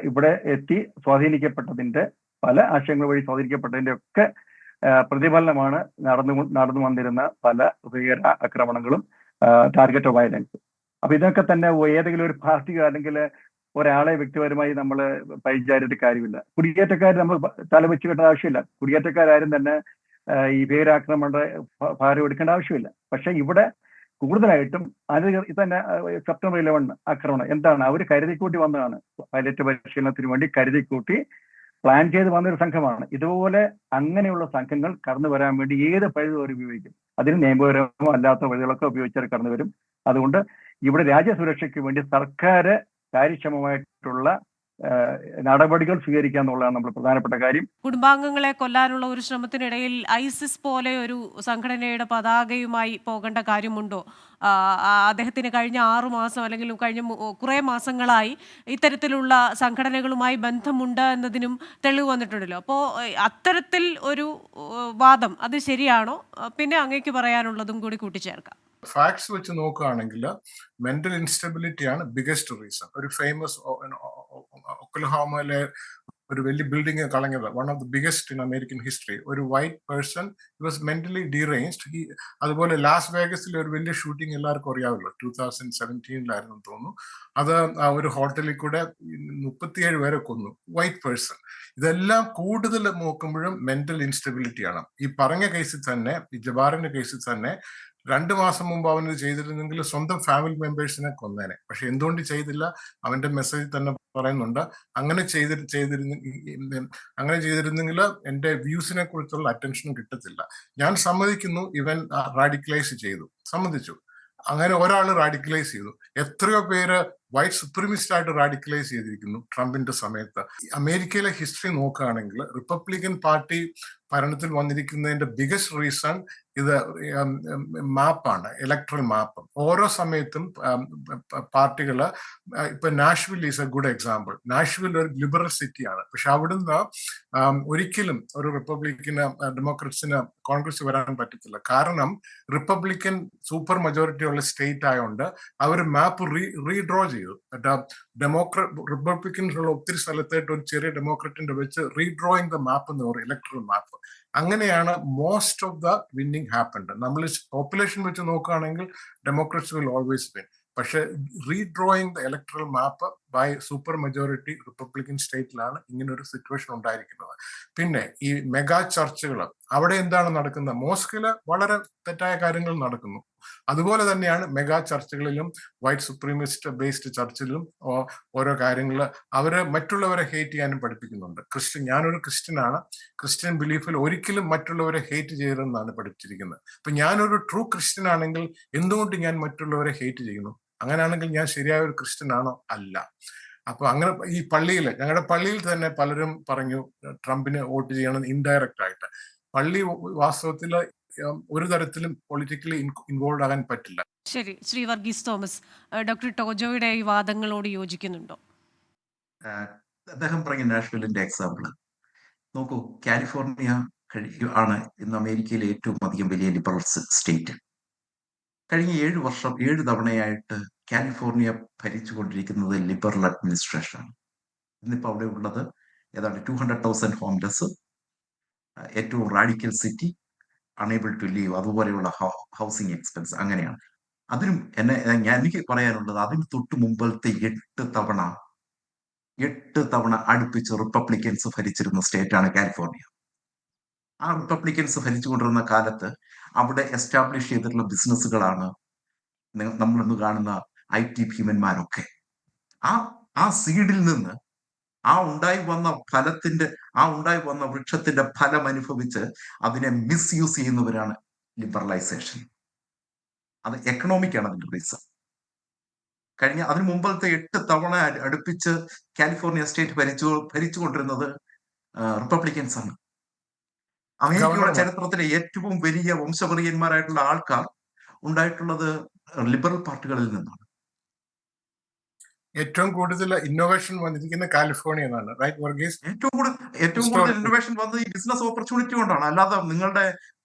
ഇവിടെ എത്തി സ്വാധീനിക്കപ്പെട്ടതിന്റെ, പല ആശയങ്ങൾ വഴി സ്വാധീനിക്കപ്പെട്ടതിന്റെ ഒക്കെ പ്രതിഫലനമാണ് നടന്നു വന്നിരുന്ന പല ഭീകര ആക്രമണങ്ങളും, ടാർഗറ്റ് ഓഫ് വയലൻസ്. അപ്പൊ ഇതൊക്കെ തന്നെ ഏതെങ്കിലും ഒരു പാർട്ടിയോ അല്ലെങ്കിൽ ഒരാളെ വ്യക്തിപരമായി നമ്മൾ പരിചാരിച്ചിട്ട് കാര്യമില്ല. കുടിയേറ്റക്കാർ നമ്മൾ തലവെച്ച് കെട്ടേണ്ട ആവശ്യമില്ല. കുടിയേറ്റക്കാരും തന്നെ ഈ ഭീകരാക്രമണ ഭാരം എടുക്കേണ്ട ആവശ്യമില്ല. പക്ഷെ ഇവിടെ കൂടുതലായിട്ടും അത് തന്നെ സെപ്റ്റംബർ 11 ആക്രമണം എന്താണ്, അവർ കരുതിക്കൂട്ടി വന്നതാണ്. പൈലറ്റ് പരിശീലനത്തിന് വേണ്ടി കരുതിക്കൂട്ടി പ്ലാൻ ചെയ്ത് വന്നൊരു സംഘമാണ്. ഇതുപോലെ അങ്ങനെയുള്ള സംഘങ്ങൾ കടന്നു വരാൻ വേണ്ടി ഏത് പഴുതും അവർ ഉപയോഗിക്കും. അതിന് നിയമപരമോ അല്ലാത്ത വഴികളൊക്കെ ഉപയോഗിച്ചാൽ കടന്നു വരും. അതുകൊണ്ട് ഇവിടെ രാജ്യസുരക്ഷയ്ക്ക് വേണ്ടി സർക്കാർ കാര്യക്ഷമമായിട്ടുള്ള നടപടികൾ സ്വീകരിക്കുക എന്നുള്ളതാണ് നമ്മൾ പ്രധാനപ്പെട്ട കാര്യം. കുടുംബാംഗങ്ങളെ കൊല്ലാനുള്ള ഒരു ശ്രമത്തിനിടയിൽ ഐസിസ് പോലെ ഒരു സംഘടനയുടെ പതാകയുമായി പോകേണ്ട കാര്യമുണ്ടോ? അദ്ദേഹത്തിന് കഴിഞ്ഞ 6 മാസം അല്ലെങ്കിൽ കഴിഞ്ഞ കുറേ മാസങ്ങളായി ഇത്തരത്തിലുള്ള സംഘടനകളുമായി ബന്ധമുണ്ട് എന്നതിനും തെളിവ് വന്നിട്ടുണ്ടല്ലോ. അപ്പോൾ അത്തരത്തിൽ ഒരു വാദം അത് ശരിയാണോ? പിന്നെ അങ്ങേക്ക് പറയാനുള്ളതും കൂടി കൂട്ടിച്ചേർക്കാം. ഫാക്ട്സ് വെച്ച് നോക്കുകയാണെങ്കിൽ മെന്റൽ ഇൻസ്റ്റബിലിറ്റി ആണ് ബിഗസ്റ്റ് റീസൺ. ഒരു ഫേമസ് ഒക്ലഹോമയിലെ ഒരു വലിയ ബിൽഡിംഗ് കളഞ്ഞത്, one of the biggest in American history. ഒരു white person was mentally deranged. അതുപോലെ ലാസ് വേഗസിലെ ഒരു വലിയ ഷൂട്ടിംഗ് എല്ലാവർക്കും അറിയാമല്ലോ, 2017 തോന്നുന്നു. അത് ഒരു ഹോട്ടലിൽ കൂടെ 37 പേരെ കൊന്നു, വൈറ്റ് പേഴ്സൺ. ഇതെല്ലാം കൂടുതൽ നോക്കുമ്പോഴും മെന്റൽ ഇൻസ്റ്റബിലിറ്റി ആണ്. ഈ പറഞ്ഞ കേസിൽ തന്നെ, ഈ ജബാറിന്റെ കേസിൽ തന്നെ 2 മാസം മുമ്പ് അവനത് ചെയ്തിരുന്നെങ്കിൽ സ്വന്തം ഫാമിലി മെമ്പേഴ്സിനെ കൊന്നേനെ. പക്ഷെ എന്തുകൊണ്ട് ചെയ്തില്ല? അവന്റെ മെസ്സേജ് തന്നെ പറയുന്നുണ്ട്, അങ്ങനെ ചെയ്തിരുന്നെങ്കിൽ എന്റെ വ്യൂസിനെ കുറിച്ചുള്ള അറ്റൻഷനും കിട്ടത്തില്ല. ഞാൻ സമ്മതിക്കുന്നു, ഇവൻ റാഡിക്കലൈസ് ചെയ്തു, സമ്മതിച്ചു. അങ്ങനെ ഒരാൾ റാഡിക്കലൈസ് ചെയ്തു. എത്രയോ പേര് വൈറ്റ് സുപ്രീമിസ്റ്റ് ആയിട്ട് റാഡിക്കലൈസ് ചെയ്തിരിക്കുന്നു ട്രംപിന്റെ സമയത്ത്. അമേരിക്കയിലെ ഹിസ്റ്ററി നോക്കുകയാണെങ്കിൽ റിപ്പബ്ലിക്കൻ പാർട്ടി ഭരണത്തിൽ വന്നിരിക്കുന്നതിന്റെ ബിഗസ്റ്റ് റീസൺ ഇത് മാപ്പാണ്, ഇലക്ട്രൽ മാപ്പ്. ഓരോ സമയത്തും പാർട്ടികൾ, ഇപ്പൊ Nashville is A good example. Nashville ഒരു ലിബറൽ സിറ്റിയാണ്, പക്ഷെ അവിടുന്ന് ഒരിക്കലും ഒരു റിപ്പബ്ലിക്കിന് ഡെമോക്രറ്റ്സിന് കോൺഗ്രസ് വരാൻ പറ്റത്തില്ല. കാരണം റിപ്പബ്ലിക്കൻ സൂപ്പർ മെജോറിറ്റി ഉള്ള സ്റ്റേറ്റ് ആയതുകൊണ്ട് അവർ മാപ്പ് റീഡ്രോ ചെയ്തു. റിപ്പബ്ലിക്കൻസ് ഉള്ള ഒത്തിരി സ്ഥലത്തായിട്ട് ഒരു ചെറിയ ഡെമോക്രറ്റിന്റെ വെച്ച് റീഡ്രോയിങ് ദ മാപ്പ് എന്ന് പറയും, ഇലക്ട്രൽ മാപ്പ്. അങ്ങനെയാണ് most of the winning happened. നമ്മൾ പോപ്പുലേഷൻ വെച്ച് നോക്കുകയാണെങ്കിൽ ഡെമോക്രറ്റ്സ് വിൽ ഓൾവേസ് വിൻ. പക്ഷെ redrawing the electoral map by super majority Republican സ്റ്റേറ്റിലാണ് ഇങ്ങനെ ഒരു സിറ്റുവേഷൻ ഉണ്ടായിരിക്കുന്നത്. പിന്നെ ഈ മെഗാ ചർച്ചുകൾ, അവിടെ എന്താണ് നടക്കുന്നത്? മോസ്കില് വളരെ തെറ്റായ കാര്യങ്ങൾ നടക്കുന്നു. അതുപോലെ തന്നെയാണ് മെഗാ ചർച്ചുകളിലും വൈറ്റ് സുപ്രീമിസ്റ്റ് ബേസ്ഡ് ചർച്ചിലും ഓരോ കാര്യങ്ങൾ അവര് മറ്റുള്ളവരെ ഹേറ്റ് ചെയ്യാനും പഠിപ്പിക്കുന്നുണ്ട്. ഞാനൊരു ക്രിസ്ത്യനാണ്, ക്രിസ്ത്യൻ ബിലീഫിൽ ഒരിക്കലും മറ്റുള്ളവരെ ഹേറ്റ് ചെയ്യരുതെന്നാണ് പഠിപ്പിച്ചിരിക്കുന്നത്. അപ്പൊ ഞാനൊരു ട്രൂ ക്രിസ്ത്യൻ ആണെങ്കിൽ എന്തുകൊണ്ട് ഞാൻ മറ്റുള്ളവരെ ഹേറ്റ് ചെയ്യുന്നു? അങ്ങനെയാണെങ്കിൽ ഞാൻ ശരിയായ ഒരു ക്രിസ്ത്യൻ ആണോ? അല്ല. അപ്പൊ അങ്ങനെ ഈ പള്ളിയിൽ, ഞങ്ങളുടെ പള്ളിയിൽ തന്നെ പലരും പറഞ്ഞു ട്രംപിന് വോട്ട് ചെയ്യണം ഇൻഡയറക്റ്റ് ആയിട്ട്. പള്ളി വാസ്തവത്തിൽ ഒരു തരത്തിലും പൊളിറ്റിക്കലി ഇൻവോൾവ് ആകാൻ പറ്റില്ല. ശരി, ശ്രീ വർഗീസ് തോമസ്, ഡോക്ടർ ടോജോയുടെ ഈ വാദങ്ങളോട് യോജിക്കുന്നുണ്ടോ? അദ്ദേഹം പറഞ്ഞ നാഷ്വില്ലിന്റെ എക്സാമ്പിൾ നോക്കൂ. കാലിഫോർണിയ ആണ് ഇന്ന് അമേരിക്കയിലെ ഏറ്റവും അധികം വലിയ ലിബറൽ സ്റ്റേറ്റ്. കഴിഞ്ഞ 7 തവണയായിട്ട് കാലിഫോർണിയ ഭരിച്ചുകൊണ്ടിരിക്കുന്നത് ലിബറൽ അഡ്മിനിസ്ട്രേഷനാണ്. ഇന്നിപ്പോൾ അവിടെ ഉള്ളത് ഏതാണ്ട് 200,000 ഹോംലെസ്, ഏറ്റവും radical city, unable to leave, അതുപോലെയുള്ള ഹൗസിംഗ് എക്സ്പെൻസ്, അങ്ങനെയാണ്. അതിനും എനിക്ക് പറയാനുള്ളത്, അതിന് തൊട്ട് മുമ്പത്തെ 8 തവണ അടുപ്പിച്ച് റിപ്പബ്ലിക്കൻസ് ഭരിച്ചിരുന്ന സ്റ്റേറ്റാണ് കാലിഫോർണിയ. ആ റിപ്പബ്ലിക്കൻസ് ഭരിച്ചുകൊണ്ടിരുന്ന കാലത്ത് അവിടെ എസ്റ്റാബ്ലിഷ് ചെയ്തിട്ടുള്ള ബിസിനസ്സുകളാണ് നമ്മളിന്ന് കാണുന്ന IT ഭീമന്മാരൊക്കെ. ആ സീഡിൽ നിന്ന് ഉണ്ടായി വന്ന വൃക്ഷത്തിന്റെ ഫലം അനുഭവിച്ച് അതിനെ മിസ്യൂസ് ചെയ്യുന്നവരാണ് ലിബറലൈസേഷൻ. അത് എക്കണോമിക്കാണ് അതിന്റെ റീസൺ. അതിനു മുമ്പത്തെ 8 തവണ അടുപ്പിച്ച് കാലിഫോർണിയ സ്റ്റേറ്റ് ഭരിച്ചുകൊണ്ടിരുന്നത് റിപ്പബ്ലിക്കൻസ് ആണ്. അമേരിക്കയുടെ ചരിത്രത്തിലെ ഏറ്റവും വലിയ വംശപരിയന്മാരായിട്ടുള്ള ആൾക്കാർ ഉണ്ടായിട്ടുള്ളത് ലിബറൽ പാർട്ടികളിൽ നിന്നാണ്. ഏറ്റവും കൂടുതൽ ഇന്നോവേഷൻ വന്നിരിക്കുന്ന കാലിഫോർണിയ എന്നാണ്, റൈറ്റ് വർഗീസ്? ഏറ്റവും കൂടുതൽ ഇന്നോവേഷൻ വന്നത് ഈ ബിസിനസ് ഓപ്പർച്യൂണിറ്റി കൊണ്ടാണ്, അല്ലാതെ നിങ്ങളുടെ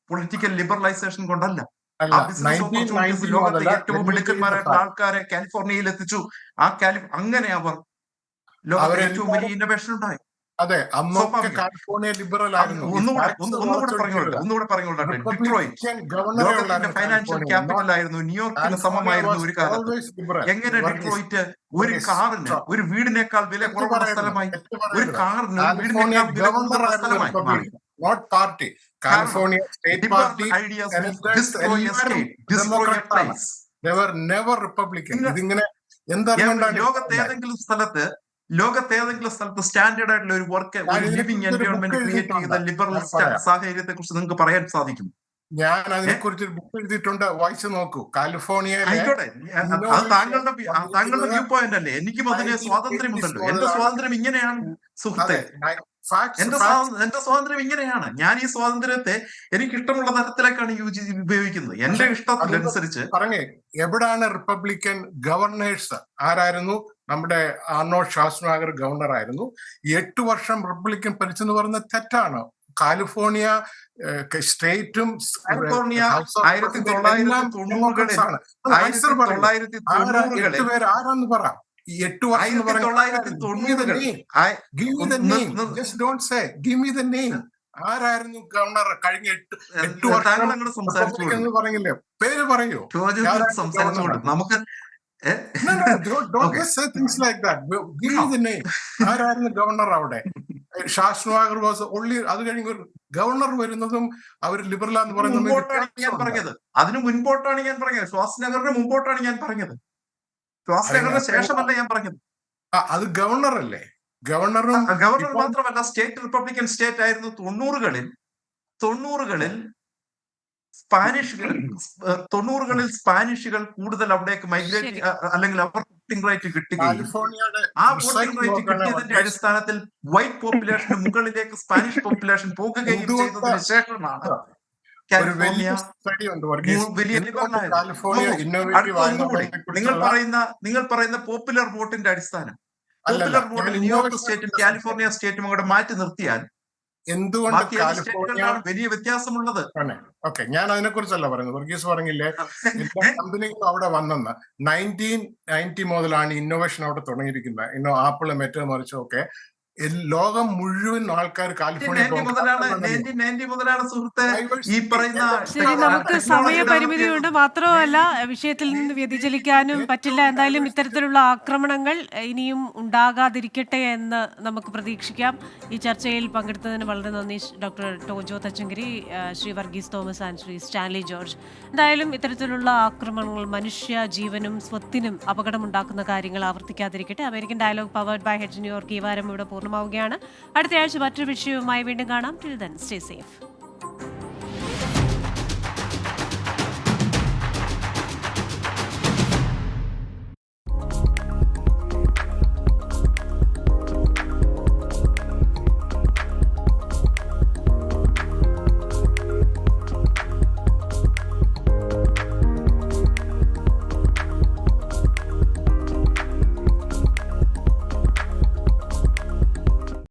പൊളിറ്റിക്കൽ ലിബറലൈസേഷൻ കൊണ്ടല്ല. ആ ബിസിനസ് ഓപ്പർച്യൂണിറ്റീസ് ലോകത്തെ ഏറ്റവും മിടുക്കന്മാരായിട്ടുള്ള ആൾക്കാരെ കാലിഫോർണിയയിൽ എത്തിച്ചു. അങ്ങനെ അവർ ലോകത്തെ ഏറ്റവും വലിയ ഇന്നോവേഷൻ ഉണ്ടായി. അതെ, അന്നൊക്കെ കാലിഫോർണിയ ലിബറൽ ആയിരുന്നു. ഒന്നുകൂടെ പറഞ്ഞോളട്ടെ. ഡിട്രോയിറ്റ് ലോകത്തിന്റെ ഫൈനാൻഷ്യൽ ക്യാപിറ്റൽ ആയിരുന്നു, ന്യൂയോർക്കിന് സമമായിരുന്നു ഒരു കാലത്ത്. എങ്ങനെ ഡിട്രോയിറ്റ് ഒരു വീടിനേക്കാൾ വില കുറവുള്ള സ്ഥലമായി, ഒരു കാറിന് വീടിനേക്കാൾ വില കൂടുതലുള്ള സ്ഥലമായി മാറി? Not party, California state party, never Republican. ഇതിങ്ങനെ എന്താണ് ലോകത്തേതെങ്കിലും സ്ഥലത്ത് സ്റ്റാൻഡേർഡ് ആയിട്ടുള്ള ഒരു ലിവിംഗ് എൻവയോൺമെന്റ് ക്രിയേറ്റ് ചെയ്ത ലിബറൽ സാഹചര്യത്തെ കുറിച്ച് നിങ്ങൾക്ക് പറയാൻ സാധിക്കും? ഞാൻ അതിനെക്കുറിച്ച് ഒരു ബുക്ക് എഴുതിയിട്ടുണ്ട്, വായിച്ചു നോക്കൂ. കാലിഫോർണിയയിലെ താങ്കളുടെ വ്യൂ പോയിന്റ് അല്ലേ? എനിക്കും അതിന് സ്വാതന്ത്ര്യമുണ്ടല്ലോ. എന്റെ സ്വാതന്ത്ര്യം ഇങ്ങനെയാണ് സുഹൃത്തെ, എന്റെ സ്വാതന്ത്ര്യം ഇങ്ങനെയാണ്. ഞാൻ ഈ സ്വാതന്ത്ര്യത്തെ എനിക്ക് ഇഷ്ടമുള്ള തരത്തിലേക്കാണ് ഉപയോഗിക്കുന്നത്, എന്റെ ഇഷ്ടത്തിനനുസരിച്ച്. പറഞ്ഞേ, എവിടാണ് റിപ്പബ്ലിക്കൻ ഗവർണേഴ്സ്? ആരായിരുന്നു? നമ്മുടെ ആർണോൾഡ് ഷ്വാസ്നാഗർ ഗവർണർ ആയിരുന്നു. 8 വർഷം റിപ്പബ്ലിക്കൻ ഭരിച്ചെന്ന് പറയുന്നത് തെറ്റാണ്. കാലിഫോർണിയ സ്റ്റേറ്റും 1990-കളിൽ ആരാന്ന് പറ. ഈ 8 വർഷം ആരായിരുന്നു ഗവർണർ കഴിഞ്ഞ 8 വർഷം എന്ന് പറഞ്ഞില്ലേ? പേര് പറയൂ. നമുക്ക് ആരായിരുന്നു ഗവർണർ അവിടെ? ഷ്വാസ്നാഗർ വാസ് ഓൺലി. അത് കഴിഞ്ഞ് ഗവർണർ വരുന്നതും അവർ ലിബറൽ എന്ന് പറയുന്നത് ഞാൻ പറഞ്ഞത്. അതിന് മുൻപോട്ടാണ് ഞാൻ പറഞ്ഞത്. ഷ്വാസ്നാഗറിന് മുമ്പോട്ടാണ് ഞാൻ പറഞ്ഞത്. ഷ്വാസ്നാഗറിന് ശേഷമല്ല ഞാൻ പറഞ്ഞത്. അത് ഗവർണർ അല്ലേ? ഗവർണർ മാത്രമല്ല, സ്റ്റേറ്റ് റിപ്പബ്ലിക്കൻ സ്റ്റേറ്റ് ആയിരുന്നു 90-കളിൽ. സ്പാനിഷുകൾ കൂടുതൽ അവിടേക്ക് മൈഗ്രേറ്റ്, അല്ലെങ്കിൽ അവർ വോട്ടിംഗ് റൈറ്റ് കിട്ടുകയും ആ വോട്ടിംഗ് റൈറ്റ് കിട്ടിയതിന്റെ അടിസ്ഥാനത്തിൽ വൈറ്റ് പോപ്പുലേഷന് മുകളിലേക്ക് സ്പാനിഷ് പോപ്പുലേഷൻ പോകുകയും ചെയ്തതിനു ശേഷമാണ് ഒരു വലിയ കാലിഫോർണിയ സ്റ്റഡി ഉണ്ട് വർഗീസ്. വലിയ ലിബറൽ എന്തുകൊണ്ട് ആയത്. കാലിഫോർണിയ നോക്കൂ, ഇന്നോവേറ്റീവ് അടുത്ത ഒന്നുകൂടി ആയെന്നുള്ളതിനെ നിങ്ങൾ കുറിച്ചുള്ള നിങ്ങൾ പറയുന്ന പോപ്പുലർ വോട്ടിന്റെ അടിസ്ഥാനം, അല്ലല്ല, പോപ്പുലർ ഞാൻ വോട്ടിൽ ന്യൂയോർക്ക് ഇന്നോവേഷനെ സ്റ്റേറ്റും കുറിച്ച് കാലിഫോർണിയ സ്റ്റേറ്റും കൂടെ മാറ്റി നിർത്തിയാൽ എന്തുകൊണ്ട് ബാക്കി ഏത് കാലിഫോർണിയ സ്റ്റേറ്റുകളിലാണ് വലിയ വ്യത്യാസമുള്ളത്? ഓക്കെ, ഞാൻ അതിനെ കുറിച്ചല്ല പറയുന്നത്. വർഗീസ് പറഞ്ഞില്ലേ എല്ലാ കമ്പനികളും അവിടെ വന്നെന്ന്. 1990 മുതലാണ് ഇന്നോവേഷൻ അവിടെ തുടങ്ങിയിരിക്കുന്നത്. ആപ്പിള് മറ്റേ മറിച്ചും ഒക്കെ ലോകം മുഴുവൻ ആൾക്കാർ കാലിഫോർണിയ 1990 മുതലാണ് സുഹൃത്തെ ഈ പറയുന്ന ശരി, നമുക്ക് സമയപരിമിതിയുണ്ട്. മാത്രമല്ല വിഷയത്തിൽ നിന്ന് വ്യതിചലിക്കാനും പറ്റില്ല. എന്തായാലും ഇത്തരത്തിലുള്ള ആക്രമണങ്ങൾ ഇനിയും ഉണ്ടാകാതിരിക്കട്ടെ എന്ന് നമുക്ക് പ്രതീക്ഷിക്കാം. ഈ ചർച്ചയിൽ പങ്കെടുത്തതിന് വളരെ നന്ദി ഡോക്ടർ ടോജോ തച്ചങ്കരി, ശ്രീ വർഗീസ് തോമസ് ആൻഡ് ശ്രീ സ്റ്റാൻലി ജോർജ്. എന്തായാലും ഇത്തരത്തിലുള്ള ആക്രമണങ്ങൾ മനുഷ്യ ജീവനും സ്വത്തിനും അപകടമുണ്ടാക്കുന്ന കാര്യങ്ങൾ ആവർത്തിക്കാതിരിക്കട്ടെ. American dialogue powered by head New York ഈ വാരം ഇവിടെ പൂർണ്ണമാവുകയാണ്. അടുത്തയാഴ്ച മറ്റൊരു വിഷയവുമായി വീണ്ടും കാണാം. Till then stay safe.